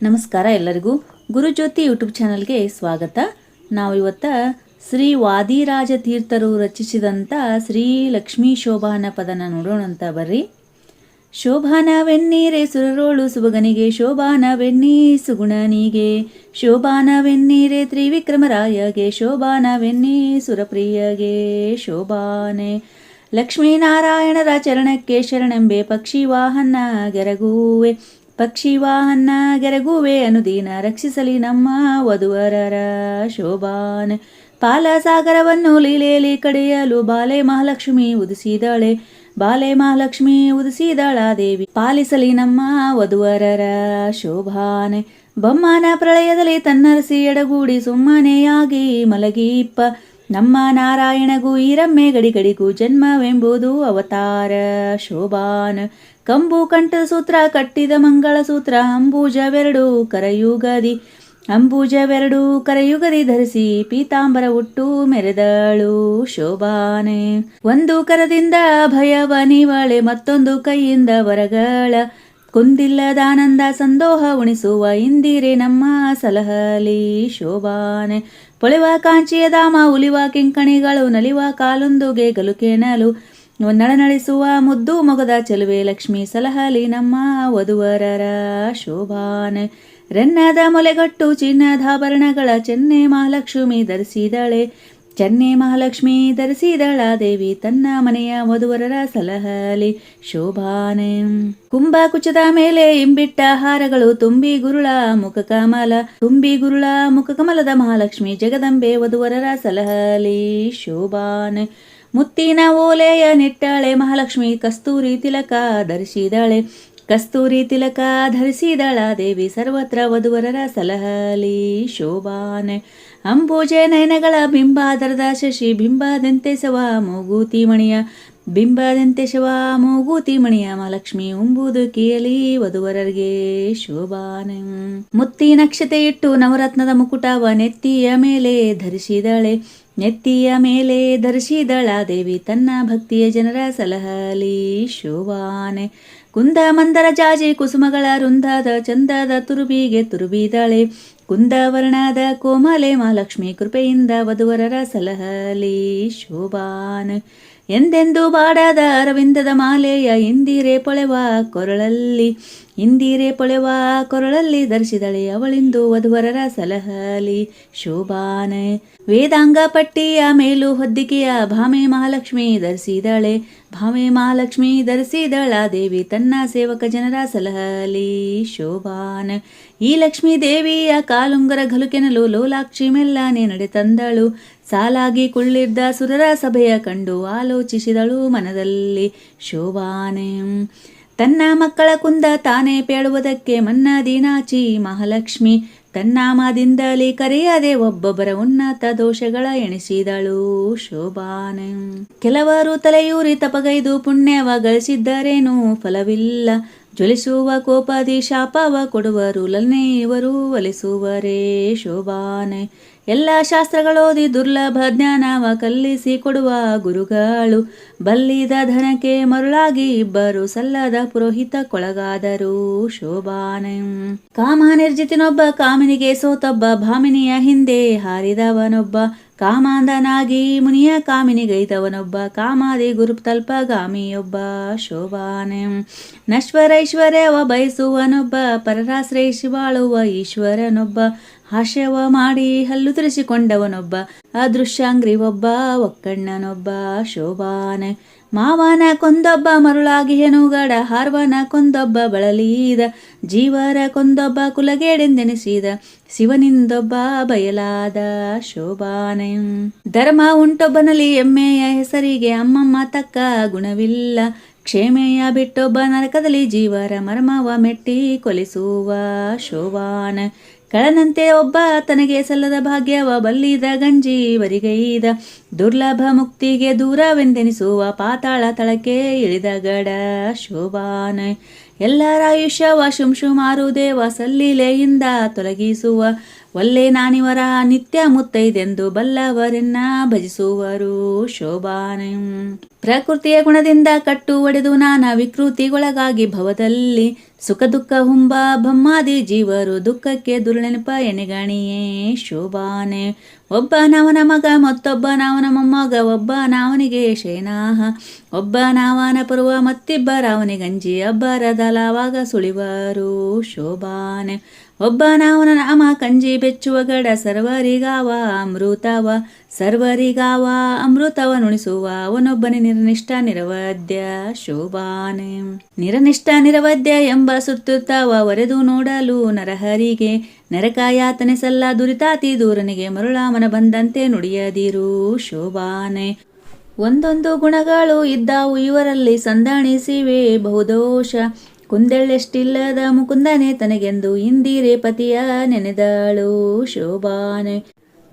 ನಮಸ್ಕಾರ ಎಲ್ಲರಿಗೂ. ಗುರುಜ್ಯೋತಿ ಯೂಟ್ಯೂಬ್ ಚಾನಲ್ಗೆ ಸ್ವಾಗತ. ನಾವು ಇವತ್ತ ಶ್ರೀ ವಾದಿರಾಜ ತೀರ್ಥರು ರಚಿಸಿದಂಥ ಶ್ರೀ ಲಕ್ಷ್ಮೀ ಶೋಭಾನ ಪದನ ನೋಡೋಣಂತ ಬರ್ರಿ. ಶೋಭಾನವೆನ್ನೀರೆ ಸುರರೋಳು ಸುಬಗನಿಗೆ, ಶೋಭಾನವೆನ್ನೀ ಸುಗುಣನಿಗೆ, ಶೋಭಾನವೆನ್ನೀರೆ ತ್ರಿವಿಕ್ರಮರಾಯಗೆ, ಶೋಭಾನವೆನ್ನೀ ಸುರಪ್ರಿಯಗೆ ಶೋಭಾನೆ. ಲಕ್ಷ್ಮೀನಾರಾಯಣರ ಚರಣಕ್ಕೆ ಶರಣೆಂಬೆ, ಪಕ್ಷಿ ವಾಹನ ಗೆರಗುವೆ, ಪಕ್ಷಿ ವಾಹನ ಗೆರಗುವೆ ಅನುದೀನ ರಕ್ಷಿಸಲಿ ನಮ್ಮ ವಧುವರರ ಶೋಭಾನೆ. ಪಾಲಸಾಗರವನ್ನು ಲೀಲೆಯಲ್ಲಿ ಕಡೆಯಲು ಬಾಲೆ ಮಹಾಲಕ್ಷ್ಮಿ ಉದಿಸಿದಳೆ, ಬಾಲೆ ಮಹಾಲಕ್ಷ್ಮಿ ಉದಿಸಿದಳ ದೇವಿ ಪಾಲಿಸಲಿ ನಮ್ಮ ವಧುವರರ ಶೋಭಾನೆ. ಬೊಮ್ಮನ ಪ್ರಳಯದಲ್ಲಿ ತನ್ನರಸಿ ಎಡಗೂಡಿ ಸುಮ್ಮನೆಯಾಗಿ ಮಲಗಿಪ್ಪ, ನಮ್ಮ ನಾರಾಯಣಗೂ ಈರಮ್ಮೆ ಗಡಿಗಡಿಗೂ ಜನ್ಮವೆಂಬುದು ಅವತಾರ ಶೋಭಾನ. ಕಂಬು ಕಂಠದ ಸೂತ್ರ ಕಟ್ಟಿದ ಮಂಗಳ ಸೂತ್ರ, ಅಂಬೂಜವೆರಡು ಕರಯುಗದಿ, ಅಂಬೂಜವೆರಡು ಕರಯುಗದಿ ಧರಿಸಿ ಪೀತಾಂಬರ ಉಟ್ಟು ಮೆರೆದಳು ಶೋಭಾನೆ. ಒಂದು ಕರದಿಂದ ಭಯವ ನೀವಳೆ, ಮತ್ತೊಂದು ಕೈಯಿಂದ ವರಗಳ ಕುಂದಿಲ್ಲದಾನಂದ ಸಂದೋಹ ಉಣಿಸುವ ಇಂದಿರೆ ನಮ್ಮ ಸಲಹಲಿ ಶೋಭಾನೆ. ಪೊಳೆವ ಕಾಂಚಿಯ ಧಾಮ ಉಲಿವ ಕಿಂಕಣಿಗಳು, ನಲಿವ ಕಾಲೊಂದುಗೆ ಗಲುಕೆನಲು ನಳನಳಿಸುವ ಮುದ್ದು ಮೊಗದ ಚೆಲುವೆ ಲಕ್ಷ್ಮೀ ಸಲಹಲಿ ನಮ್ಮ ವಧುವರರ ಶೋಭಾನೆ. ರನ್ನದ ಮೊಲೆಗಟ್ಟು ಚಿನ್ನದಾಭರಣಗಳ ಚೆನ್ನೆ ಮಹಾಲಕ್ಷ್ಮಿ ಧರಿಸಿದಳೆ, ಚೆನ್ನೆ ಮಹಾಲಕ್ಷ್ಮಿ ಧರಿಸಿದಳ ದೇವಿ ತನ್ನ ಮನೆಯ ವಧುವರರ ಸಲಹಲಿ ಶೋಭಾನೆ. ಕುಂಭ ಕುಚದ ಮೇಲೆ ಇಂಬಿಟ್ಟ ಹಾರಗಳು ತುಂಬಿ ಗುರುಳ ಮುಖ ಕಮಲ, ತುಂಬಿ ಗುರುಳ ಮುಖ ಕಮಲದ ಮಹಾಲಕ್ಷ್ಮಿ ಜಗದಂಬೆ ವಧುವರರ ಸಲಹಲಿ ಶೋಭಾನೆ. ಮುತ್ತಿನ ಓಲೆಯ ನಿಟ್ಟಳೆ ಮಹಾಲಕ್ಷ್ಮಿ, ಕಸ್ತೂರಿ ತಿಲಕ ಧರಿಸಿದಳೆ, ಕಸ್ತೂರಿ ತಿಲಕ ಧರಿಸಿದಳ ದೇವಿ ಸರ್ವತ್ರ ವಧುವರರ ಸಲಹಲಿ ಶೋಭಾನೆ. ಅಂಬೂಜೆ ನಯನಗಳ ಬಿಂಬಾಧರದ ಶಶಿ, ಬಿಂಬದಂತೆ ಸವ ಮೂಗೂತಿ ಮಣಿಯ, ಬಿಂಬದಂತೆ ಶವ ಮೂಗೂತಿ ಮಣಿಯ ಮಹಾಲಕ್ಷ್ಮಿ ಉಂಬುದು ಕೀಯಲಿ ವಧುವರರಿಗೆ ಶೋಭಾನೆ. ಮುತ್ತಿ ನಕ್ಷತೆ ಇಟ್ಟು ನವರತ್ನದ ಮುಕುಟವ ನೆತ್ತಿಯ ಮೇಲೆ ಧರಿಸಿದಳೆ, ನೆತ್ತಿಯ ಮೇಲೆ ಧರಿಸಿದಳ ದೇವಿ ತನ್ನ ಭಕ್ತಿಯ ಜನರ ಸಲಹಲಿ ಶೋಭಾನೆ. ಕುಂದ ಮಂದರ ಜಾಜಿ ಕುಸುಮಗಳ ರುಂದಾದ ಚಂದದ ತುರುಬಿಗೆ ತುರುಬಿದಳೆ, ಕುಂದವರ್ಣದ ಕೋಮಲೆ ಮಹಾಲಕ್ಷ್ಮಿ ಕೃಪೆಯಿಂದ ವಧುವರರ ಸಲಹಲಿ ಶೋಭಾನೆ. ಎಂದೆಂದು ಬಾಡದ ಅರವಿಂದದ ಮಾಲೆಯ ಇಂದಿರೆ ಪೊಳೆವ ಕೊರಳಲ್ಲಿ, ಇಂದಿರೆ ಪೊಳೆವ ಕೊರಳಲ್ಲಿ ಧರಿಸಿದಳೆ ಅವಳಿಂದು ವಧುವರರ ಸಲಹಲಿ ಶೋಭಾನೆ. ವೇದಾಂಗ ಪಟ್ಟಿಯ ಮೇಲು ಹೊದ್ದಿಕೆಯ ಭಾಮೆ ಮಹಾಲಕ್ಷ್ಮಿ ಧರಿಸಿದಳೆ, ಭಾಮೆ ಮಹಾಲಕ್ಷ್ಮಿ ಧರಿಸಿದಳ ದೇವಿ ತನ್ನ ಸೇವಕ ಜನರ ಸಲಹಲಿ ಶೋಭಾನ. ಈ ಲಕ್ಷ್ಮೀ ದೇವಿಯ ಕಾಲುಂಗರ ಗಲುಕೆನಲು ಲೋಲಾಕ್ಷಿ ಮೆಲ್ಲನೆ ನಡೆ ತಂದಳು, ಸಾಲಾಗಿ ಕುಳ್ಳಿದ್ದ ಸುರರ ಸಭೆಯ ಕಂಡು ಆಲೋಚಿಸಿದಳು ಮನದಲ್ಲಿ ಶೋಭಾನೆ. ತನ್ನ ಮಕ್ಕಳ ಕುಂದ ತಾನೇ ಪೇಳುವುದಕ್ಕೆ ಮನ್ನದಿನಾಚಿ ಮಹಾಲಕ್ಷ್ಮಿ, ತನ್ನಾಮದಿಂದಲೇ ಕರೆಯದೆ ಒಬ್ಬೊಬ್ಬರ ಉನ್ನತ ದೋಷಗಳ ಎಣಿಸಿದಳು ಶೋಭಾನೆ. ಕೆಲವರು ತಲೆಯೂರಿ ತಪಗೈದು ಪುಣ್ಯವ ಗಳಿಸಿದ್ದರೇನೂ ಫಲವಿಲ್ಲ, ಜ್ವಲಿಸುವ ಕೋಪದಿ ಶಾಪವ ಕೊಡುವರು ಲಲ್ನೆ ಇವರು ಒಲಿಸುವರೇ ಶೋಭಾನೆ. ಎಲ್ಲ ಶಾಸ್ತ್ರಗಳೋದಿ ದುರ್ಲಭ ಜ್ಞಾನವ ಕಲ್ಲಿಸಿ ಕೊಡುವ ಗುರುಗಳು, ಬಲ್ಲಿದ ಧನಕ್ಕೆ ಮರುಳಾಗಿ ಇಬ್ಬರು ಸಲ್ಲದ ಪುರೋಹಿತ ಕೊಳಗಾದರು ಶೋಭಾನೆ. ಕಾಮ ನಿರ್ಜಿತಿನೊಬ್ಬ ಕಾಮಿನಿಗೆ ಸೋತೊಬ್ಬ, ಭಾಮಿನಿಯ ಹಿಂದೆ ಹಾರಿದವನೊಬ್ಬ, ಕಾಮಾಂಧನಾಗಿ ಮುನಿಯ ಕಾಮಿನಿಗೈದವನೊಬ್ಬ, ಕಾಮಾದಿ ಗುರು ತಲ್ಪಗಾಮಿಯೊಬ್ಬ ಶೋಭಾನೆ. ನಶ್ವರೈಶ್ವರ್ಯವ ಬಯಸುವನೊಬ್ಬ, ಪರರಾಶ್ರಯಿಸಿ ಬಾಳುವ ಈಶ್ವರನೊಬ್ಬ, ಹಾಸ್ಯವ ಮಾಡಿ ಹಲ್ಲು ತಿರಿಸಿಕೊಂಡವನೊಬ್ಬ, ಅದೃಶ್ಯಾಂಗ್ರಿ ಒಬ್ಬ ಒಕ್ಕಣ್ಣನೊಬ್ಬ ಶೋಭಾನೆ. ಮಾವನ ಕೊಂದೊಬ್ಬ ಮರುಳಾಗಿ ಹೆನುಗಡ, ಹಾರ್ವನ ಕೊಂದೊಬ್ಬ ಬಳಲೀದ, ಜೀವರ ಕೊಂದೊಬ್ಬ ಕುಲಗೇಡೆಂದೆನಿಸಿದ, ಶಿವನಿಂದೊಬ್ಬ ಬಯಲಾದ ಶೋಭಾನೆ. ಧರ್ಮ ಉಂಟೊಬ್ಬನಲ್ಲಿ ಎಮ್ಮೆಯ ಹೆಸರಿಗೆ ಅಮ್ಮಮ್ಮ ತಕ್ಕ ಗುಣವಿಲ್ಲ, ಕ್ಷೇಮೆಯ ಬಿಟ್ಟೊಬ್ಬ ನರಕದಲ್ಲಿ ಜೀವರ ಮರ್ಮವ ಮೆಟ್ಟಿ ಕೊಲಿಸುವ ಶೋಭಾನ. ಕಳನಂತೆ ಒಬ್ಬ ತನಗೆ ಸಲ್ಲದ ಭಾಗ್ಯವ ಬಲ್ಲಿದ ಗಂಜಿ ಬರಿಗೈದ, ದುರ್ಲಭ ಮುಕ್ತಿಗೆ ದೂರವೆಂದೆನಿಸುವ ಪಾತಾಳ ತಳಕ್ಕೆ ಇಳಿದ ಗಡ ಶೋಭಾನೆ. ಎಲ್ಲರ ಆಯುಷ್ಯವ ಶುಂಶುಮಾರು ದೇವ ಸಲ್ಲಿಲೆಯಿಂದ ತೊಲಗಿಸುವ, ಒಲ್ಲೆ ನಾನಿವರ ನಿತ್ಯ ಮುತ್ತೈದೆಂದು ಬಲ್ಲವರೆನ್ನ ಭಜಿಸುವರು ಶೋಭಾನೆ. ಪ್ರಕೃತಿಯ ಗುಣದಿಂದ ಕಟ್ಟು ಒಡೆದು ನಾನಾ ವಿಕೃತಿಗೊಳಗಾಗಿ ಭವದಲ್ಲಿ ಸುಖ ದುಃಖ ಹುಂಬ ಬ್ರಹ್ಮಾದಿ ಜೀವರು ದುಃಖಕ್ಕೆ ದುರ್ನೆನಪ ಎಣೆಗಾಣಿಯೇ ಶೋಭಾನೆ. ಒಬ್ಬನವನ ಮಗ ಮತ್ತೊಬ್ಬನವನ ಮೊಮ್ಮಗ, ಒಬ್ಬನವನಿಗೆ ಶೇನಾಹ, ಒಬ್ಬನವನ ಪರ್ವ ಮತ್ತಿಬ್ಬರವನಿಗಂಜಿ ಅಬ್ಬರದಲವಾಗ ಸುಳಿವರು ಶೋಭಾನೆ. ಒಬ್ಬನವನ ನಾಮ ಕಂಜಿ ಬೆಚ್ಚುವ ಗಡ ಸರ್ವರಿಗಾವ ಅಮೃತವ, ಸರ್ವರಿಗಾವ ಅಮೃತವ ನುಣಿಸುವ ಅವನೊಬ್ಬನೇ ನಿರನಿಷ್ಠ ನಿರವದ್ಯ ಶೋಭಾನೆ. ನಿರನಿಷ್ಠ ನಿರವದ್ಯ ಎಂಬ ಸುತ್ತುತ್ತವ ವರೆದು ನೋಡಲು ನರಹರಿಗೆ, ನರಕಾಯಾತನೆ ಸಲ್ಲ ದುರಿತಾತಿ ದೂರನಿಗೆ ಮರುಳ ಮನ ಬಂದಂತೆ ನುಡಿಯದಿರು ಶೋಭಾನೆ. ಒಂದೊಂದು ಗುಣಗಳು ಇದ್ದಾವು ಇವರಲ್ಲಿ ಸಂದಣಿಸಿವೆ ಬಹುದೋಷ, ಕುಂದೆಳ್ಳೆಷ್ಟಿಲ್ಲದ ಮುಕುಂದನೆ ತನಗೆಂದು ಇಂದಿರೆ ಪತಿಯ ನೆನೆದಳು ಶೋಭಾನೆ.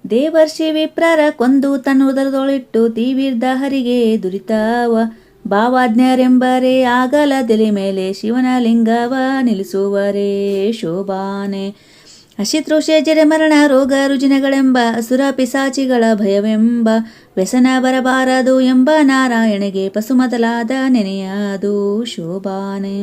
ದೇವರ್ಷಿ ವಿಪ್ರರ ಕೊಂದು ತನ್ನುದರದೊಳಿಟ್ಟು ತೀವಿರ್ದ ಹರಿಗೆ ದುರಿತವ, ಭಾವಾಜ್ಞರೆಂಬರೆ ಆಗಲದೆಲೆ ಮೇಲೆ ಶಿವನ ಲಿಂಗವ ನಿಲ್ಲಿಸುವರೇ ಶೋಭಾನೆ. ಅಶಿತೃಷೆ ಜರೆ ಮರಣ ರೋಗ ರುಜಿನಗಳೆಂಬ ಅಸುರ ಪಿಸಾಚಿಗಳ ಭಯವೆಂಬ ವ್ಯಸನ ಬರಬಾರದು ಎಂಬ ನಾರಾಯಣಗೆ ಪಸು ಮೊದಲಾದ ನೆನೆಯದು ಶೋಭಾನೆ.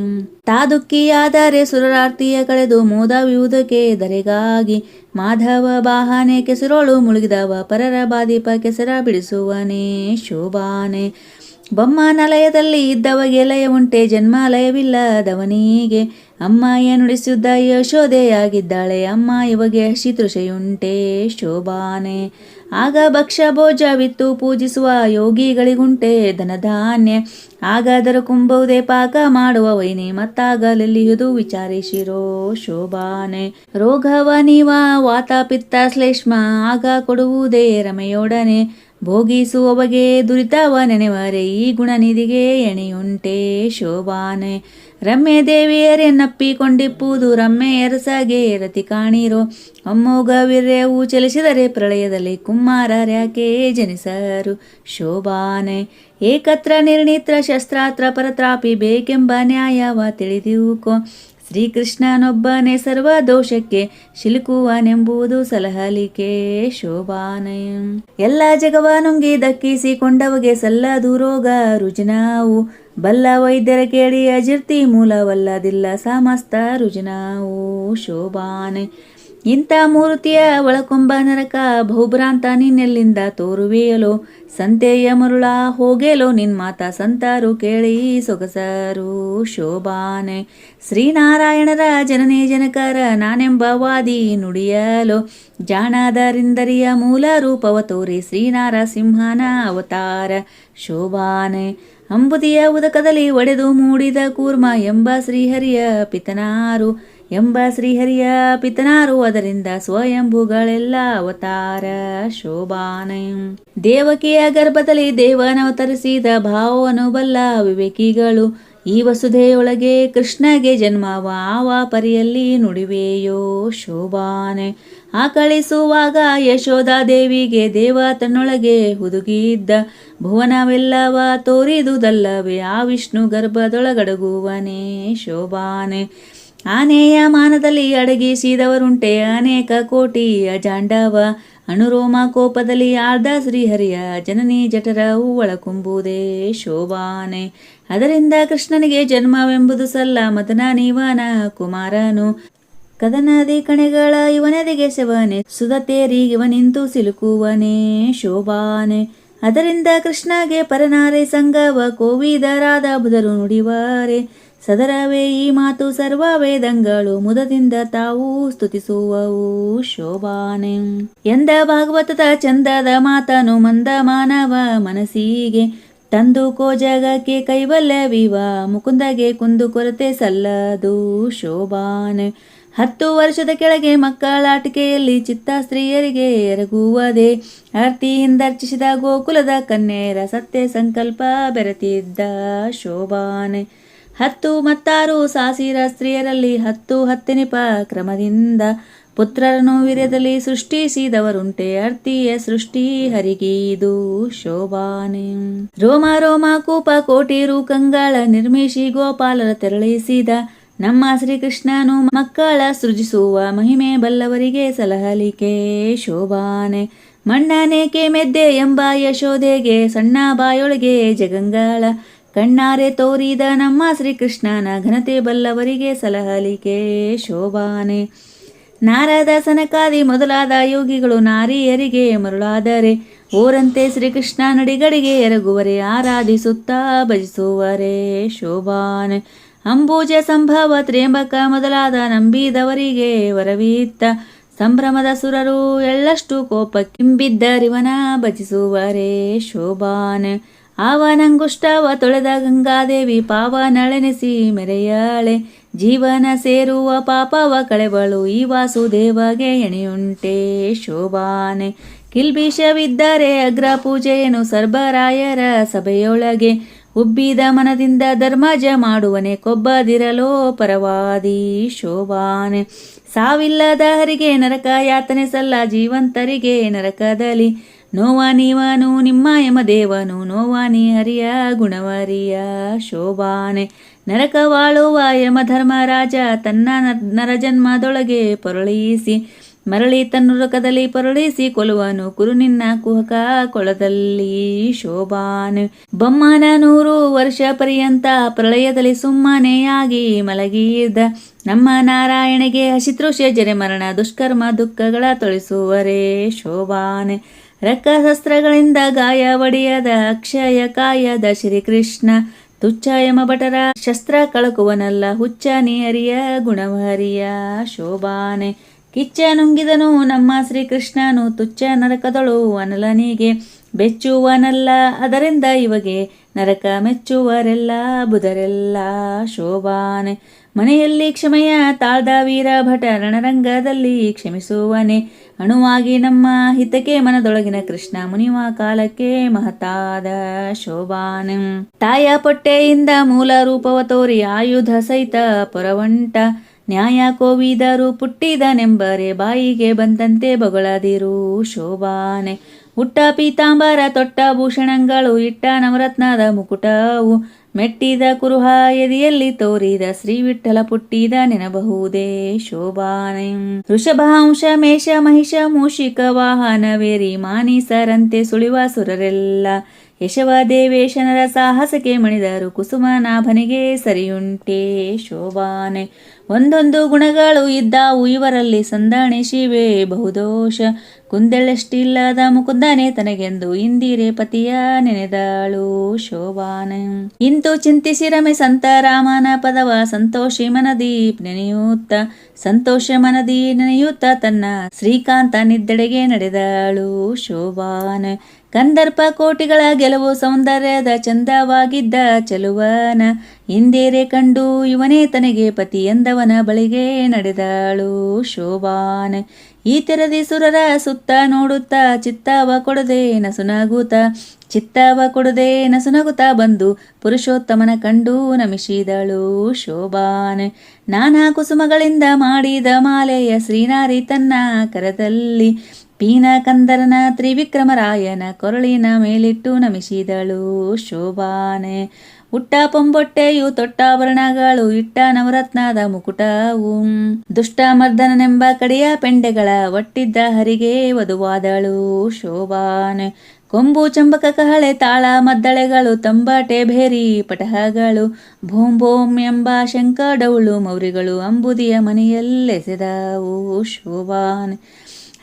ತಾದುಕ್ಕಿಯಾದರೆ ಸುರರಾರ್ತಿಯ ಕಳೆದು ಮೋದವಿಯುವುದಕ್ಕೆ ದರೆಗಾಗಿ ಮಾಧವ ಬಾಹನೆ ಕೆಸರೋಳು ಮುಳುಗಿದವ ಪರರ ಬಾದೀಪ ಕೆಸರ ಬಿಡಿಸುವನೇ ಶೋಭಾನೆ. ಬೊಮ್ಮನಲಯದಲ್ಲಿ ಇದ್ದವಗೆ ಲಯ ಉಂಟೆ ಜನ್ಮಾಲಯವಿಲ್ಲದವನಿಗೆ, ಅಮ್ಮಯ್ಯ ನುಡಿಸಿದ್ದ ಯಶೋದೆಯಾಗಿದ್ದಾಳೆ ಅಮ್ಮ ಇವಗೆ ಹಸಿತೃಷೆಯುಂಟೆ ಶೋಭಾನೆ. ಆಗ ಭಕ್ಷ ಭೋಜವಿತ್ತು ಪೂಜಿಸುವ ಯೋಗಿಗಳಿಗುಂಟೆ ಧನಧಾನ್ಯ, ಆಗ ಅದರ ಕುಂಬುವುದೇ ಪಾಕ ಮಾಡುವ ವೈನಿ ಮತ್ತಾಗಲೆಲ್ಲಿಯುವುದು ವಿಚಾರಿಸಿರೋ ಶೋಭಾನೆ. ರೋಗವ ನೀವ ವಾತ ಪಿತ್ತ ಶ್ಲೇಷ್ಮ ಆಗ ಕೊಡುವುದೇ ರಮೆಯೊಡನೆ, ಭೋಗಿಸುವವಗೆ ದುರಿತವ ನೆನೆವರೆ ಈ ಗುಣನಿಧಿಗೆ ಎಣೆಯುಂಟೆ ಶೋಭಾನೆ. ರಮ್ಯ ದೇವಿಯರೆನ್ನಪ್ಪಿಕೊಂಡಿಪ್ಪುದು ರಮ್ಯ ಎರಸಗೆ ರತಿ ಕಾಣಿರೋ, ಅಮ್ಮೋಘ ವೀರ್ಯವು ಚಲಿಸಿದರೆ ಪ್ರಳಯದಲ್ಲಿ ಕುಮಾರರ್ಯಾಕೆ ಜನಿಸರು ಶೋಭಾನೆ. ಏಕತ್ರ ನಿರ್ಣಿತ್ರ ಶಸ್ತ್ರಾತ್ರ ಪರತ್ರಾಪಿ ಬೇಕೆಂಬ ನ್ಯಾಯವ ತಿಳಿದುಕೋ, ಶ್ರೀಕೃಷ್ಣನೊಬ್ಬನೇ ಸರ್ವ ದೋಷಕ್ಕೆ ಶಿಲುಕುವನೆಂಬುದು ಸಲಹಲಿಕೆ ಶೋಭಾನೆ. ಎಲ್ಲ ಜಗವ ನುಂಗಿ ದಕ್ಕಿಸಿಕೊಂಡವಗೆ ಸಲ್ಲದು ರೋಗ ರುಜಿನವು, ಬಲ್ಲ ವೈದ್ಯರ ಕೇಳಿ ಅಜಿರ್ತಿ ಮೂಲವಲ್ಲದಿಲ್ಲ ಸಮಸ್ತ ರುಜಿನವು ಶೋಭಾನೆ. ಇಂಥ ಮೂರ್ತಿಯ ಒಳಕೊಂಬ ನರಕ ಬಹುಭ್ರಾಂತ ನಿನ್ನೆಲ್ಲಿಂದ ತೋರುವೆಯಲೋ, ಸಂತೆಯ ಮರುಳ ಹೋಗೆಲೋ ನಿನ್ಮಾತ ಸಂತರು ಕೇಳಿ ಸೊಗಸರು ಶೋಭಾನೆ. ಶ್ರೀನಾರಾಯಣರ ಜನನೇ ಜನಕರ ನಾನೆಂಬ ವಾದಿ ನುಡಿಯಲೋ, ಜಾಣದರಿಂದರಿಯ ಮೂಲ ರೂಪವ ತೋರಿ ಶ್ರೀನಾರಸಿಂಹನ ಅವತಾರ ಶೋಭಾನೆ. ಅಂಬುದಿಯ ಉದಕದಲ್ಲಿ ಒಡೆದು ಮೂಡಿದ ಕೂರ್ಮ ಎಂಬ ಶ್ರೀಹರಿಯ ಪಿತನಾರು, ಎಂಬ ಶ್ರೀಹರಿಯ ಪಿತನಾರು ಅದರಿಂದ ಸ್ವಯಂಭುಗಳೆಲ್ಲ ಅವತಾರ ಶೋಭಾನೆ. ದೇವಕಿಯ ಗರ್ಭದಲ್ಲಿ ದೇವನವತರಿಸಿದ ಭಾವವನ್ನು ಬಲ್ಲ ವಿವೇಕಿಗಳು, ಈ ವಸುಧೆಯೊಳಗೆ ಕೃಷ್ಣಗೆ ಜನ್ಮವ ಆವ ಪರಿಯಲ್ಲಿ ನುಡಿವೆಯೋ ಶೋಭಾನೆ. ಆಕಳಿಸುವಾಗ ಯಶೋಧಾ ದೇವಿಗೆ ದೇವ ತನ್ನೊಳಗೆ ಹುದುಗಿದ್ದ ಭುವನವೆಲ್ಲವ ತೋರಿದುದಲ್ಲವೇ ಆ ವಿಷ್ಣು ಗರ್ಭದೊಳಗಡಗುವನೇ ಶೋಭಾನೆ. ಆನೆಯ ಮಾನದಲ್ಲಿ ಅಡಗಿಸಿದವರುಂಟೆ ಅನೇಕ ಕೋಟಿ ಅಜಾಂಡವ, ಅಣುರೋಮ ಕೋಪದಲ್ಲಿ ಆರ್ಧ ಶ್ರೀಹರಿಯ ಜನನಿ ಜಠರವು ಒಳಕುಂಬುವುದೇ ಶೋಭಾನೆ. ಅದರಿಂದ ಕೃಷ್ಣನಿಗೆ ಜನ್ಮವೆಂಬುದು ಸಲ್ಲ ಮದನ ನೀವನ ಕುಮಾರನು, ಕದನದಿ ಕಣೆಗಳ ಇವನದಿಗೆ ಸೆವನೆ ಸುಧತೇರಿಗಿವನಿಂತು ಸಿಲುಕುವನೇ ಶೋಭಾನೆ. ಅದರಿಂದ ಕೃಷ್ಣಗೆ ಪರನಾರೆ ಸಂಗವ ಕೋವಿದರಾದ ಬುಧರು ನುಡಿವಾರೆ, ಸದರವೇ ಈ ಮಾತು ಸರ್ವ ವೇದಂಗಳು ಮುದದಿಂದ ತಾವು ಸ್ತುತಿಸುವವು ಶೋಭಾನೆ. ಎಂದ ಭಾಗವತದ ಚಂದದ ಮಾತನು ಮಂದ ಮಾನವ ಮನಸ್ಸಿಗೆ ತಂದು ಕೋ ಜಗಕ್ಕೆ ಕೈವಲ್ಯವಿವ, ಮುಕುಂದಗೆ ಕುಂದು ಕೊರತೆ ಸಲ್ಲದು ಶೋಭಾನೆ. 10 ವರ್ಷದ ಕೆಳಗೆ ಮಕ್ಕಳಾಟಿಕೆಯಲ್ಲಿ ಚಿತ್ತ ಸ್ತ್ರೀಯರಿಗೆ ಎರಗುವುದೇ, ಆರ್ತಿಯಿಂದರ್ಚಿಸಿದ ಗೋಕುಲದ ಕನ್ಯೆಯರ ಸತ್ಯ ಸಂಕಲ್ಪ ಬೆರೆತಿದ್ದ ಶೋಭಾನೆ. 10 ಮತ್ತಾರು ಸಾಸಿರ ಸ್ತ್ರೀಯರಲ್ಲಿ 10 ಹತ್ತನಿಪ ಕ್ರಮದಿಂದ ಪುತ್ರರನ್ನು ವೀರ್ಯದಲ್ಲಿ ಸೃಷ್ಟಿಸಿದವರುಂಟೆ, ಅರ್ತಿಯ ಸೃಷ್ಟಿ ಹರಿಗೀದು ಶೋಭಾನೆ. ರೋಮ ರೋಮ ಕೂಪ ಕೋಟಿ ರೂಕಂಗಳ ನಿರ್ಮಿಸಿ ಗೋಪಾಲರ ತೆರಳಿಸಿದ, ನಮ್ಮ ಶ್ರೀಕೃಷ್ಣನು ಮಕ್ಕಳ ಸೃಜಿಸುವ ಮಹಿಮೆ ಬಲ್ಲವರಿಗೆ ಸಲಹಲಿಕೆ ಶೋಭಾನೆ. ಮಣ್ಣನೇಕೆ ಮೆದ್ದೆ ಎಂಬ ಯಶೋದೆಗೆ ಸಣ್ಣ ಬಾಯೊಳಗೆ ಜಗಂಗಾಳ ಕಣ್ಣಾರೆ ತೋರಿದ ನಮ್ಮ ಶ್ರೀಕೃಷ್ಣನ ಘನತೆ ಬಲ್ಲವರಿಗೆ ಸಲಹಲಿಕೆ ಶೋಭಾನೆ. ನಾರದ ಸನಕಾದಿ ಮೊದಲಾದ ಯೋಗಿಗಳು ನಾರಿಯರಿಗೆ ಮರುಳಾದರೆ ಓರಂತೆ ಶ್ರೀಕೃಷ್ಣ ನಡಿಗಡಿಗೆ ಎರಗುವರೆ ಆರಾಧಿಸುತ್ತಾ ಭಜಿಸುವರೆ ಶೋಭಾನೆ. ಅಂಬೂಜ ಸಂಭವ ತ್ರ್ಯಂಬಕ ಮೊದಲಾದ ನಂಬಿದವರಿಗೆ ವರವಿತ್ತ ಸಂಭ್ರಮದ ಸುರರು ಎಳ್ಳಷ್ಟು ಕೋಪಕ್ಕಿಂಬಿದ್ದರಿವನ ಭಜಿಸುವರೆ ಶೋಭಾನೆ. ಆವನಂಗುಷ್ಟವ ತೊಳೆದ ಗಂಗಾದೇವಿ ಪಾವನಳೆನೆಸಿ ಮೆರೆಯಾಳೆ ಜೀವನ ಸೇರುವ ಪಾಪವ ಕಳೆವಳು ಈ ವಾಸುದೇವಗೆ ಎಣೆಯುಂಟೆ ಶೋಭಾನೆ. ಕಿಲ್ಬಿಷವಿದ್ದರೆ ಅಗ್ರ ಪೂಜೆಯನ್ನು ಸರ್ಬರಾಯರ ಸಭೆಯೊಳಗೆ ಉಬ್ಬಿದ ಮನದಿಂದ ಧರ್ಮಜ ಮಾಡುವನೆ ಕೊಬ್ಬದಿರಲೋ ಪರವಾದಿ ಶೋಭಾನೆ. ಸಾವಿಲ್ಲದ ಹರಿಗೆ ನರಕ ಯಾತನೆ ಸಲ್ಲ ಜೀವಂತರಿಗೆ ನರಕದಲ್ಲಿ ನೋವ ನೀವನು ನಿಮ್ಮ ಯಮದೇವನು ನೋವ ನೀ ಹರಿಯ ಗುಣವರಿಯ ಶೋಭಾನೆ. ನರಕವಾಳುವ ಯಮಧರ್ಮರಾಜ ತನ್ನ ನರಜನ್ಮದೊಳಗೆ ಪೊರಳಿಸಿ ಮರಳಿ ತನ್ನುರಕದಲ್ಲಿ ಪೊರಳಿಸಿ ಕೊಲುವನು ಕುರು ನಿನ್ನ ಕುಹಕ ಕೊಳದಲ್ಲಿ ಶೋಭಾನೆ. ಬೊಮ್ಮನ 100 ವರ್ಷ ಪರ್ಯಂತ ಪ್ರಳಯದಲ್ಲಿ ಸುಮ್ಮನೆಯಾಗಿ ಮಲಗಿದ್ದ ನಮ್ಮ ನಾರಾಯಣಿಗೆ ಹಸಿತೃಷ್ಯ ಜರೆ ಮರಣ ದುಷ್ಕರ್ಮ ದುಃಖಗಳ ತೊಳಿಸುವರೆ ಶೋಭಾನೆ. ರಕ್ಕಶಸ್ತ್ರಗಳಿಂದ ಗಾಯ ಒಡೆಯದ ಅಕ್ಷಯ ಕಾಯದ ಶ್ರೀಕೃಷ್ಣ ತುಚ್ಛ ಯಮಭಟರ ಶಸ್ತ್ರ ಕಳಕುವನಲ್ಲ ಹುಚ್ಚ ನೀಹರಿಯ ಗುಣವರಿಯ ಶೋಭಾನೆ. ಕಿಚ್ಚ ನುಂಗಿದನು ನಮ್ಮ ಶ್ರೀಕೃಷ್ಣನು ತುಚ್ಛ ನರಕದಳು ಅನಲನಿಗೆ ಬೆಚ್ಚುವನಲ್ಲ ಅದರಿಂದ ಇವಗೆ ನರಕ ಮೆಚ್ಚುವರೆಲ್ಲ ಬುಧರೆಲ್ಲ ಶೋಭಾನೆ. ಮನೆಯಲ್ಲಿ ಕ್ಷಮೆಯ ತಾಳ್ದ ವೀರ ಭಟ ರಣರಂಗದಲ್ಲಿ ಕ್ಷಮಿಸುವನೆ ಅಣುವಾಗಿ ನಮ್ಮ ಹಿತಕ್ಕೆ ಮನದೊಳಗಿನ ಕೃಷ್ಣ ಮುನಿವ ಕಾಲಕ್ಕೆ ಮಹತಾದ ಶೋಭಾನೆ. ತಾಯ ಪೊಟ್ಟೆಯಿಂದ ಮೂಲ ರೂಪವ ತೋರಿ ಆಯುಧ ಸಹಿತ ಪೊರವಂಟ ನ್ಯಾಯ ಕೋವಿದರು ಪುಟ್ಟಿದನೆಂಬರೆ ಬಾಯಿಗೆ ಬಂದಂತೆ ಬೊಗಳದಿರು ಶೋಭಾನೆ. ಉಟ್ಟ ಪೀತಾಂಬರ ತೊಟ್ಟ ಭೂಷಣಗಳು ಇಟ್ಟ ನವರತ್ನದ ಮುಕುಟವು ಮೆಟ್ಟಿದ ಕುರುಹ ಎದೆಯಲ್ಲಿ ತೋರಿದ ಶ್ರೀ ವಿಠ್ಠಲ ಪುಟ್ಟಿದ ನೆನಬಹುದೇ ಶೋಭಾನೆ. ವೃಷಭಾಂಶ ಮೇಷ ಮಹಿಷ ಮೂಷಿಕ ವಾಹನವೇರಿ ಮಾನೀಸರಂತೆ ಸುಳಿವ ಸುರರೆಲ್ಲ ಯಶವ ದೇವೇಶನರ ಸಾಹಸಕ್ಕೆ ಮಣಿದರು ಕುಸುಮ ನಾಭನಿಗೆ ಸರಿಯುಂಟೆ ಶೋಭಾನೆ. ಒಂದೊಂದು ಗುಣಗಳು ಇದ್ದಾವು ಇವರಲ್ಲಿ ಸಂದಾಣೆ ಶಿವೆ ಬಹುದೋಷ ಕುಂದೆಳೆಷ್ಟಿಲ್ಲದ ಮುಕುಂದನೆ ತನಗೆಂದು ಇಂದಿರೆ ಪತಿಯ ನೆನೆದಾಳು ಶೋಭಾನೆ. ಇಂತು ಚಿಂತಿಸಿರಮೆ ಸಂತ ರಾಮನ ಪದವ ಸಂತೋಷಿ ಮನದಿ ನೆನೆಯುತ್ತ ಸಂತೋಷ ಮನದಿ ನೆನೆಯುತ್ತ ತನ್ನ ಶ್ರೀಕಾಂತ ನಿದ್ದೆಡೆಗೆ ನಡೆದಾಳು ಶೋಭಾನೆ. ಕಂದರ್ಪ ಕೋಟಿಗಳ ಗೆಲುವು ಸೌಂದರ್ಯದ ಚಂದವಾಗಿದ್ದ ಚೆಲುವನ ಇಂದೇರೆ ಕಂಡು ಇವನೇ ತನಗೆ ಪತಿ ಎಂದವನ ಬಳಿಗೆ ನಡೆದಾಳು ಶೋಭಾನೆ. ಈ ತೆರದಿ ಸುರರ ಸುತ್ತ ನೋಡುತ್ತಾ ಚಿತ್ತವ ಕೊಡದೆ ನಸುನಗುತ್ತಾ ಬಂದು ಪುರುಷೋತ್ತಮನ ಕಂಡು ನಮಿಸಿದಳು ಶೋಭಾನೆ. ನಾನಾ ಕುಸುಮಗಳಿಂದ ಮಾಡಿದ ಮಾಲೆಯ ಶ್ರೀನಾರಿ ತನ್ನ ಕರದಲ್ಲಿ ಪೀನ ಕಂದರನ ತ್ರಿವಿಕ್ರಮರಾಯನ ಕೊರಳಿನ ಮೇಲಿಟ್ಟು ನಮಿಸಿದಳು ಶೋಭಾನೆ. ಉಟ್ಟ ಪೊಂಬೊಟ್ಟೆಯು ತೊಟ್ಟಾಭರಣಗಳು ಇಟ್ಟ ನವರತ್ನದ ಮುಕುಟವು ದುಷ್ಟಮರ್ದನನೆಂಬ ಕಡೆಯ ಪೆಂಡೆಗಳ ಒಟ್ಟಿದ್ದ ಹರಿಗೆ ವಧುವಾದಳು ಶೋಭಾನೆ. ಕೊಂಬು ಚಂಬಕ ಕಹಳೆ ತಾಳ ಮದ್ದಳೆಗಳು ತಂಬಾಟೆ ಭೇರಿ ಪಟಹಗಳು ಭೋಂ ಭೋಂ ಎಂಬ ಶಂಕ ಡೌಳು ಮೌರಿಗಳು ಅಂಬುದಿಯ ಮನೆಯಲ್ಲೆಸೆದವು ಶೋಭಾನೆ.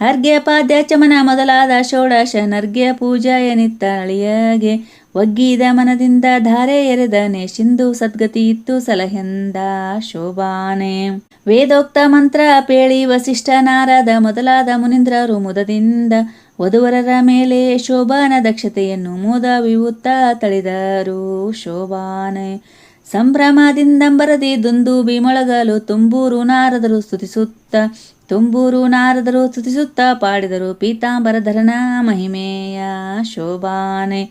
ಅರ್ಘ್ಯ ಪಾದ್ಯ ಚಮನ ಮೊದಲಾದ ಷೋಡಶ ನರ್ಘ್ಯ ಪೂಜಾಯ ನಿತ್ತ ಅಳಿಯಗೆ ಒಗ್ಗಿದ ಮನದಿಂದ ಧಾರೆ ಎರೆದನೆ ಸಿಂಧು ಸದ್ಗತಿ ಇತ್ತು ಸಲಹೆಂದ ಶೋಭಾನೆ. ವೇದೋಕ್ತ ಮಂತ್ರ ಪೇಳಿ ವಸಿಷ್ಠ ನಾರದ ಮೊದಲಾದ ಮುನೀಂದ್ರರು ಮುದದಿಂದ ವಧುವರರ ಮೇಲೆ ಶೋಭಾನ ದಕ್ಷತೆಯನ್ನು ಮೋದ ವಿವುತ್ತ ತಳಿದರು ಶೋಭಾನೆ. ಸಂಭ್ರಮದಿಂದಂಬರದಿ ದುಂದುಬಿ ಮೊಳಗಲು ತುಂಬೂರು ನಾರದರು ಸ್ತುತಿಸುತ್ತ ಪಾಡಿದರು ಪೀತಾಂಬರಧರನ ಮಹಿಮೆಯ ಶೋಭಾನೆ.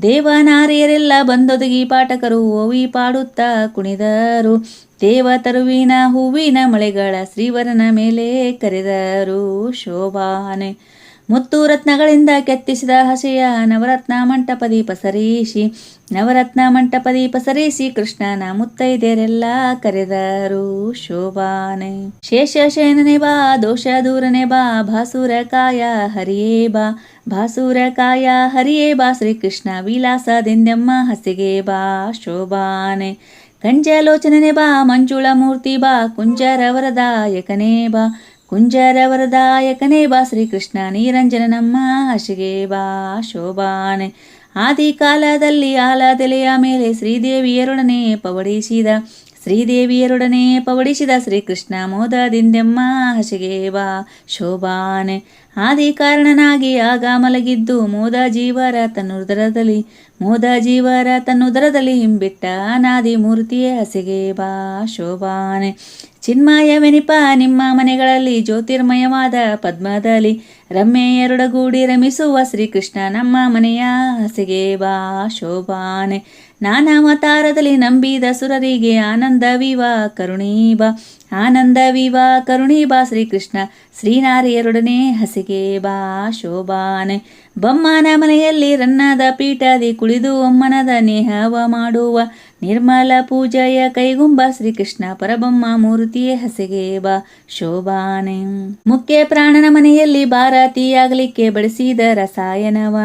ದೇವನಾರಿಯರೆಲ್ಲ ಬಂದೊದಗಿ ಪಾಠಕರು ಓವಿ ಪಾಡುತ್ತಾ ಕುಣಿದರು ದೇವತರುವಿನ ಹೂವಿನ ಮಳೆಗಳ ಶ್ರೀವರನ ಮೇಲೆ ಕರೆದರು ಶೋಭಾನೆ. ಮುತ್ತು ರತ್ನಗಳಿಂದ ಕೆತ್ತಿಸಿದ ಹಸೆಯ ನವರತ್ನ ಮಂಟಪದೀಪ ಸರಿಸಿ ನವರತ್ನ ಸರಿಸಿ ಕೃಷ್ಣನ ಮುತ್ತೈದೆರೆಲ್ಲ ಕರೆದರು ಶೋಭಾನೆ. ಶೇಷಶಯನನೆ ಬಾ ದೋಷ ದೂರನೆ ಬಾ ಭಾಸುರಕಾಯ ಹರಿಯೇ ಬಾ ಭಾಸುರಕಾಯ ಹರಿಯೇ ಬಾ ಶ್ರೀಕೃಷ್ಣ ವಿಲಾಸದಿಂದೆಮ್ಮ ಹಸಿಗೆ ಬಾ ಶೋಭಾನೆ. ಕಂಜಲೋಚನನೆ ಬಾ ಮಂಜುಳ ಮೂರ್ತಿ ಬಾ ಕುಂಜರವರದಾಯಕನೇ ಬಾ ಕುಂಜರವರದಾಯಕನೇ ಬಾ ಶ್ರೀಕೃಷ್ಣ ನೀರಂಜನ ನಮ್ಮ ಹಸಿಗೆ ಬಾ ಶೋಭಾನೆ. ಆದಿ ಕಾಲದಲ್ಲಿ ಆಲದೆಲೆಯ ಮೇಲೆ ಶ್ರೀದೇವಿಯರೊಡನೆ ಪವಡಿಸಿದ ಶ್ರೀಕೃಷ್ಣ ಮೋದದಿಂದೆಮ್ಮ ಹಸಿಗೆ ಬಾ ಶೋಭಾನೆ. ಆದಿ ಕಾರಣನಾಗಿ ಆಗ ಮಲಗಿದ್ದು ಮೋದ ಜೀವರ ತನ್ನುದರದಲ್ಲಿ ಹಿಂಬಿಟ್ಟ ಅನಾದಿ ಮೂರ್ತಿಯೇ ಹಸಿಗೆ ಬಾ ಶೋಭಾನೆ. ಚಿನ್ಮಯವೆನಿಪ ನಿಮ್ಮ ಮನೆಗಳಲ್ಲಿ ಜ್ಯೋತಿರ್ಮಯವಾದ ಪದ್ಮದಲ್ಲಿ ರಮ್ಮೆಯರೊಡಗೂಡಿ ರಮಿಸುವ ಶ್ರೀಕೃಷ್ಣ ನಮ್ಮ ಮನೆಯ ಹಸಿಗೆ ಬಾ ಶೋಭಾನೆ. ನಾನಾವತಾರದಲ್ಲಿ ನಂಬಿದ ಸುರರಿಗೆ ಆನಂದವಿವ ಕರುಣೀ ಬಾ ಶ್ರೀಕೃಷ್ಣ ಶ್ರೀನಾರಿಯರೊಡನೆ ಹಸಿಗೆ ಬಾ ಶೋಭಾನೆ. ಬೊಮ್ಮನ ಮನೆಯಲ್ಲಿ ರನ್ನದ ಪೀಠದಿ ಕುಳಿದು ಒಮ್ಮನದ ನೇಹವ ಮಾಡುವ ನಿರ್ಮಲ ಪೂಜೆಯ ಕೈಗುಂಬ ಶ್ರೀಕೃಷ್ಣ ಪರಬೊಮ್ಮ ಮೂರ್ತಿಯೇ ಹಸಿಗೆ ಬಾ ಶೋಭಾನೆ. ಮುಖ್ಯ ಪ್ರಾಣನ ಮನೆಯಲ್ಲಿ ಭಾರತೀಯಾಗಲಿಕ್ಕೆ ಬಡಿಸಿದ ರಸಾಯನವ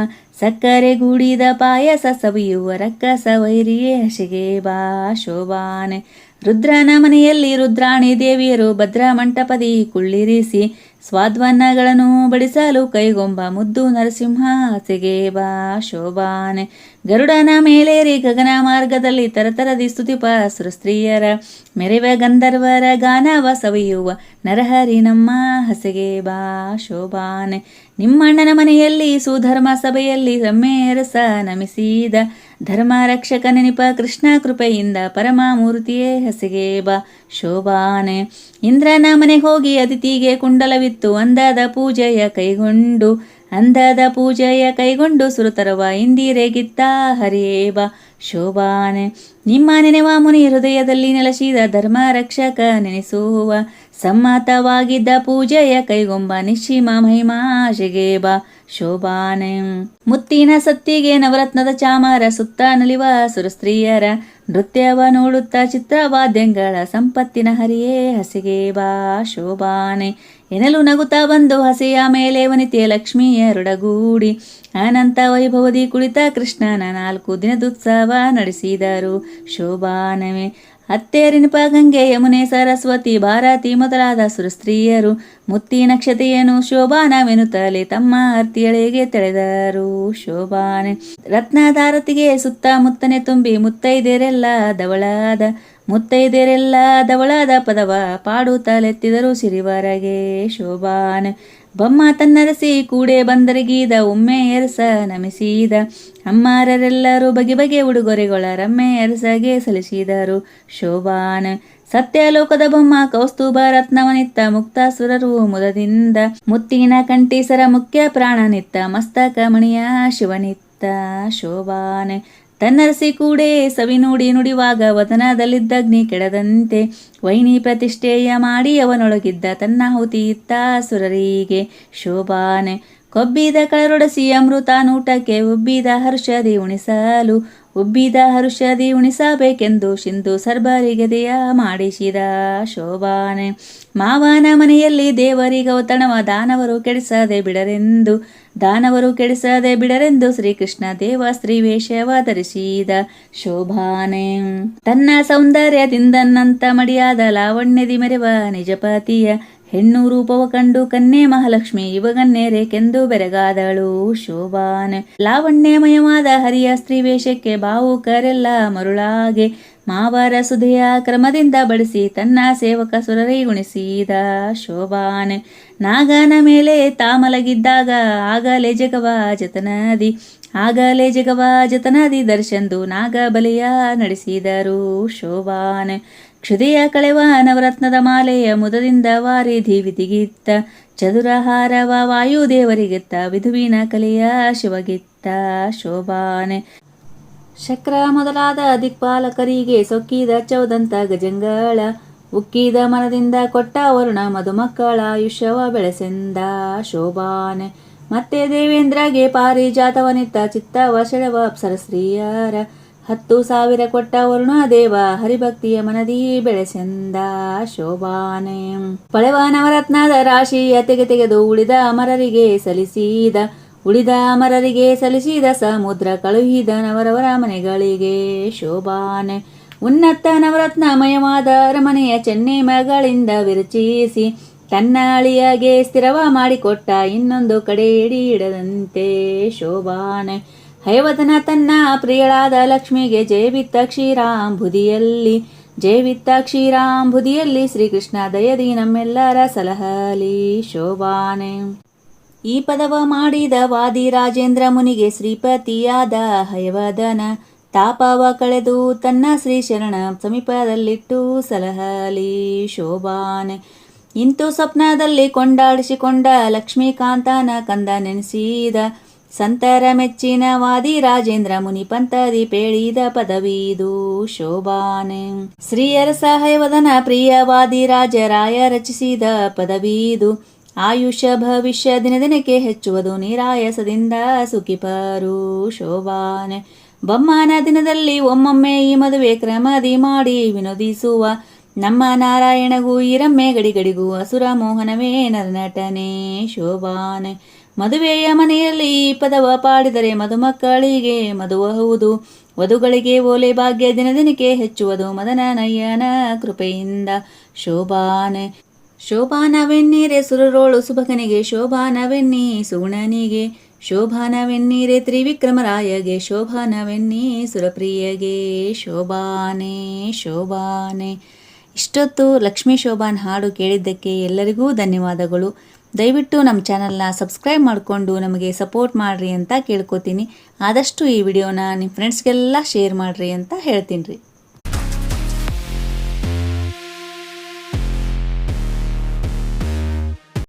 ಸಕ್ಕರೆ ಗೂಡಿದ ಪಾಯಸ ಸವಿಯುವ ರಕ್ಕಸ ವೈರಿಯೇ ಹಸಿಗೆ ಬಾ ಶೋಭಾನೆ. ರುದ್ರನ ಮನೆಯಲ್ಲಿ ರುದ್ರಾಣಿ ದೇವಿಯರು ಭದ್ರ ಮಂಟಪದಿ ಕುಳ್ಳಿರಿಸಿ ಸ್ವಾದ್ವನ್ನಗಳನ್ನು ಬಡಿಸಲು ಕೈಗೊಂಬ ಮುದ್ದು ನರಸಿಂಹ ಹಸಿಗೆ ಬಾ ಶೋಭಾನೆ. ಗರುಡನ ಮೇಲೇರಿ ಗಗನ ಮಾರ್ಗದಲ್ಲಿ ತರತರದಿ ಸ್ತುತಿಪ ಸುರಸ್ತ್ರೀಯರ ಮೆರೆವ ಗಂಧರ್ವರ ಗಾನವ ಸವಿಯುವ ನರಹರಿ ನಮ್ಮ ಹಸಿಗೆ ಬಾ ಶೋಭಾನೆ. ನಿಮ್ಮಣ್ಣನ ಮನೆಯಲ್ಲಿ ಸುಧರ್ಮ ಸಭೆಯಲ್ಲಿ ರಮ್ಮೆಯರಸ ನಮಿಸಿದ ಧರ್ಮ ರಕ್ಷಕ ನೆನಪ ಕೃಷ್ಣ ಕೃಪೆಯಿಂದ ಪರಮ ಮೂರ್ತಿಯೇ ಹಸಿಗೆ ಬಾ ಶೋಭಾನೆ. ಇಂದ್ರನ ಮನೆಗೆ ಹೋಗಿ ಅತಿಥಿಗೆ ಕುಂಡಲವಿತ್ತು ಅಂದದ ಪೂಜೆಯ ಕೈಗೊಂಡು ಸುರತರವ ಇಂದಿರೆಗಿತ್ತ ಹರಿಯೇ ಬಾ ಶೋಭಾನೆ. ನಿಮ್ಮ ನೆನೆವ ಮುನಿ ಹೃದಯದಲ್ಲಿ ನೆಲೆಸಿದ ಧರ್ಮ ರಕ್ಷಕ ನೆನೆಸುವ ಸಮ್ಮತವಾಗಿದ್ದ ಪೂಜೆಯ ಕೈಗೊಂಬ ನಿಶ್ಚಿಮ ಮಹಿಮಾ ಹಸಿಗೆ ಬಾ ಶೋಭಾನೆ. ಮುತ್ತಿನ ಸತ್ತಿಗೆ ನವರತ್ನದ ಚಾಮರ ಸುತ್ತ ನಲಿವ ಸುರಸ್ತ್ರೀಯರ ನೃತ್ಯವ ನೋಡುತ್ತ ಚಿತ್ರವಾದ್ಯಂಗಳ ಸಂಪತ್ತಿನ ಹರಿಯೇ ಹಸಿಗೆ ಬಾ ಶೋಭಾನೆ. ಎನಲು ನಗುತ್ತಾ ಬಂದು ಹಸೆಯ ಮೇಲೆ ವನಿತೆ ಲಕ್ಷ್ಮಿಯರೊಡಗೂಡಿ ಅನಂತ ವೈಭವದಿ ಕುಳಿತ ಕೃಷ್ಣನ 4 ದಿನದುತ್ಸವ ನಡೆಸಿದರು ಶೋಭಾನವೇ. ಹತ್ತೇರಿನಪ ಗಂಗೆ ಯಮುನೆ ಸರಸ್ವತಿ ಭಾರತಿ ಮೊದಲಾದ ಸುರಸ್ತ್ರೀಯರು ಮುತ್ತಿನ ಕ್ಷತೆಯನ್ನು ಶೋಭಾನವೆನುತ್ತಲೇ ತಮ್ಮ ಅರ್ತಿಯಳೆಗೆ ತೆಳೆದರು ಶೋಭಾನೆ. ರತ್ನದಾರತಿಗೆ ಸುತ್ತಮುತ್ತನೆ ತುಂಬಿ ಮುತ್ತೈದೆರೆಲ್ಲ ಧವಳಾದ ಪದವ ಪಾಡುತ್ತಲೆತ್ತಿದರು ಸಿರಿವರಗೆ ಶೋಭಾನೆ. ಬೊಮ್ಮ ತನ್ನರಸಿ ಕೂಡೆ ಬಂದರಿಗೀದ ಒಮ್ಮೆ ಎರಸ ನಮಿಸಿದ ಅಮ್ಮಾರರೆಲ್ಲರೂ ಬಗೆ ಉಡುಗೊರೆಗಳ ರಮ್ಮೆ ಎರಸಗೆ ಸಲ್ಲಿಸಿದರು ಶೋಭಾನೆ. ಸತ್ಯಲೋಕದ ಬೊಮ್ಮ ಕೌಸ್ತುಭ ರತ್ನವನಿತ್ತ ಮುಕ್ತಾಸುರರು ಮುದದಿಂದ ಮುತ್ತಿನ ಕಂಠೀಸರ ಮುಖ್ಯ ಪ್ರಾಣನಿತ್ತ ಮಸ್ತಕ ಮಣಿಯ ಶಿವನಿತ್ತ ಶೋಭಾನೆ. ತನ್ನರಸಿ ಕೂಡೆ ಸವಿ ನುಡಿವಾಗ ವದನದಲ್ಲಿದ್ದಗ್ನಿ ಕೆಡದಂತೆ ವೈನಿ ಪ್ರತಿಷ್ಠೆಯ ಮಾಡಿ ಅವನೊಳಗಿದ್ದ ತನ್ನಾಹುತಿ ಇತ್ತ ಸುರರಿಗೆ ಶೋಭಾನೆ. ಕೊಬ್ಬಿದ ಕಳರೊಡಸಿ ಅಮೃತಾನೂಟಕ್ಕೆ ಉಬ್ಬಿದ ಹರುಷದಿ ಉಣಿಸಬೇಕೆಂದು ಸಿಂಧು ಸರ್ಬರಿಗದೆಯ ಮಾಡಿಸಿದ ಶೋಭಾನೆ. ಮಾವನ ಮನೆಯಲ್ಲಿ ದೇವರಿಗೌತಣವ ದಾನವರು ಕೆಡಿಸದೆ ಬಿಡರೆಂದು ಶ್ರೀಕೃಷ್ಣ ದೇವ ಸ್ತ್ರೀ ವೇಷವ ಧರಿಸಿದ ಶೋಭಾನೆ. ತನ್ನ ಸೌಂದರ್ಯದಿಂದನ್ನಂತ ಮಡಿಯಾದ ಲಾವಣ್ಯದಿ ಮೆರೆವ ನಿಜಪತಿಯ ಹೆಣ್ಣು ರೂಪವ ಕಂಡು ಕನ್ಯೆ ಮಹಾಲಕ್ಷ್ಮಿ ಇವಗನ್ನೇರೆಕೆಂದು ಬೆರಗಾದಳು ಶೋಭಾನೆ. ಲಾವಣ್ಯಮಯವಾದ ಹರಿಯ ಸ್ತ್ರೀ ವೇಷಕ್ಕೆ ಭಾವುಕರೆಲ್ಲ ಮರುಳಾಗೆ ಮಾವರ ಸುಧೆಯ ಕ್ರಮದಿಂದ ಬಡಿಸಿ ತನ್ನ ಸೇವಕ ಸುರರಿಗುಣಿಸಿದ ಶೋಭಾನೆ. ನಾಗನ ಮೇಲೆ ತಾಮಲಗಿದ್ದಾಗ ಆಗಲೇ ಜಗವ ಜತನದಿ ದರ್ಶಂದು ನಾಗ ಬಲಿಯ ನಡೆಸಿದರು ಶೋಭಾನೆ. ಕ್ಷುದೆಯ ಕಳೆವ ನವರತ್ನದ ಮಾಲೆಯ ಮುದದಿಂದ ವಾರಿಧಿ ವಿಧಿಗಿತ್ತ ಚದುರಹಾರವ ವಾಯುದೇವರಿಗಿತ್ತ ವಿಧುವಿನ ಕಲೆಯ ಶಿವಗಿತ್ತ ಶೋಭಾನೆ. ಶಕ್ರ ಮೊದಲಾದ ದಿಕ್ಪಾಲಕರಿಗೆ ಸೊಕ್ಕಿದ ಚೌದಂತ ಗಜಂಗಳ ಉಕ್ಕಿದ ಮನದಿಂದ ಕೊಟ್ಟ ವರುಣ ಮಧುಮಕ್ಕಳ ಆಯುಷ್ಯವ ಬೆಳೆಸೆಂದ ಶೋಭಾನೆ. ಮತ್ತೆ ದೇವೇಂದ್ರಗೆ ಪಾರಿಜಾತವನಿತ್ತ ಚಿತ್ತವ ಸೆಳೆವ ಅಪ್ಸರಸ್ತ್ರೀಯರ 10,000 ಕೊಟ್ಟ ವರುಣ ದೇವ ಹರಿಭಕ್ತಿಯ ಮನದಿ ಬೆಳೆಸೆಂದ ಶೋಭಾನೆ. ಪಳೆವ ನವರತ್ನದ ರಾಶಿಯ ತೆಗೆದು ಉಳಿದ ಅಮರರಿಗೆ ಸಲ್ಲಿಸಿದ ಸಮುದ್ರ ಕಳುಹಿದ ನವರವರ ಮನೆಗಳಿಗೆ ಶೋಭಾನೆ. ಉನ್ನತ ನವರತ್ನಮಯವಾದ ಅರಮನೆಯ ಚೆನ್ನೆ ಮಗಳಿಂದ ವಿರಚಿಸಿ ತನ್ನ ಅಳಿಯಗೆ ಸ್ಥಿರವ ಮಾಡಿಕೊಟ್ಟ ಇನ್ನೊಂದು ಕಡೆ ಎಡಿ ಇಡದಂತೆ ಶೋಭಾನೆ. ಹಯವದನ ತನ್ನ ಪ್ರಿಯಳಾದ ಲಕ್ಷ್ಮಿಗೆ ಜಯವಿತ್ತ ಕ್ಷೀರಾಂಬುದಿಯಲ್ಲಿ ಶ್ರೀಕೃಷ್ಣ ದಯದಿ ನಮ್ಮೆಲ್ಲರ ಸಲಹಲಿ ಶೋಭಾನೆ. ಈ ಪದವ ಮಾಡಿದ ವಾದಿರಾಜೇಂದ್ರ ಮುನಿಗೆ ಶ್ರೀಪತಿಯಾದ ಹಯವದನ ತಾಪವ ಕಳೆದು ತನ್ನ ಶ್ರೀ ಶರಣ ಸಮೀಪದಲ್ಲಿಟ್ಟು ಸಲಹಲಿ ಶೋಭಾನೆ. ಇಂತು ಸ್ವಪ್ನದಲ್ಲಿ ಕೊಂಡಾಡಿಸಿಕೊಂಡ ಲಕ್ಷ್ಮೀಕಾಂತನ ಕಂದ ನೆನೆಸಿದ ಸಂತರ ಮೆಚ್ಚಿನ ವಾದಿರಾಜೇಂದ್ರ ಮುನಿ ಪಂಥದಿ ಪೇಳಿದ ಪದವಿದು ಶೋಭಾನೆ. ಶ್ರೀಯರಸ ಹಯವದನ ಪ್ರಿಯ ವಾದಿರಾಜರಾಯ ರಚಿಸಿದ ಪದವಿದು ಆಯುಷ್ಯ ಭವಿಷ್ಯ ದಿನದಿನಕ್ಕೆ ಹೆಚ್ಚುವುದು ನಿರಾಯಸದಿಂದ ಸುಖಿಪರು ಶೋಭಾನೆ. ಬೊಮ್ಮನ ದಿನದಲ್ಲಿ ಒಮ್ಮೊಮ್ಮೆ ಈ ಮದುವೆ ಕ್ರಮದಿ ಮಾಡಿ ವಿನೋದಿಸುವ ನಮ್ಮ ನಾರಾಯಣಗೂ ಈ ರಮ್ಮೆ ಗಡಿಗಡಿಗೂ ಅಸುರ ಮೋಹನವೇ ನರನಟನೆ ಶೋಭಾನೆ. ಮದುವೆಯ ಮನೆಯಲ್ಲಿ ಈ ಪದವ ಪಾಡಿದರೆ ಮಧುಮಕ್ಕಳಿಗೆ ಮಧುವಹುದು ವಧುಗಳಿಗೆ ಓಲೆ ಭಾಗ್ಯ ದಿನದಿನಕ್ಕೆ ಹೆಚ್ಚುವುದು ಮದನ ನಯ್ಯನ ಕೃಪೆಯಿಂದ ಶೋಭಾನೆ. ಶೋಭಾನವೆನ್ನೀರೆ ಸುರರೋಳು ಸುಭಗನಿಗೆ ಶೋಭಾನವೆನ್ನಿ ಸುಗುಣನಿಗೆ ಶೋಭಾನವೆನ್ನೀರೆ ತ್ರಿವಿಕ್ರಮರಾಯಗೆ ಶೋಭಾನವೆನ್ನಿ ಸುರಪ್ರಿಯಗೆ ಶೋಭಾನೆ ಶೋಭಾನೆ. ಇಷ್ಟೊತ್ತು ಲಕ್ಷ್ಮೀ ಶೋಭಾನ್ ಹಾಡು ಕೇಳಿದ್ದಕ್ಕೆ ಎಲ್ಲರಿಗೂ ಧನ್ಯವಾದಗಳು. ದಯವಿಟ್ಟು ನಮ್ಮ ಚಾನಲ್ನ ಸಬ್ಸ್ಕ್ರೈಬ್ ಮಾಡಿಕೊಂಡು ನಮಗೆ ಸಪೋರ್ಟ್ ಮಾಡಿರಿ ಅಂತ ಕೇಳ್ಕೊತೀನಿ. ಆದಷ್ಟು ಈ ವಿಡಿಯೋನ ನಿಮ್ಮ ಫ್ರೆಂಡ್ಸ್ಗೆಲ್ಲ ಶೇರ್ ಮಾಡಿರಿ ಅಂತ ಹೇಳ್ತೀನಿ ರೀ.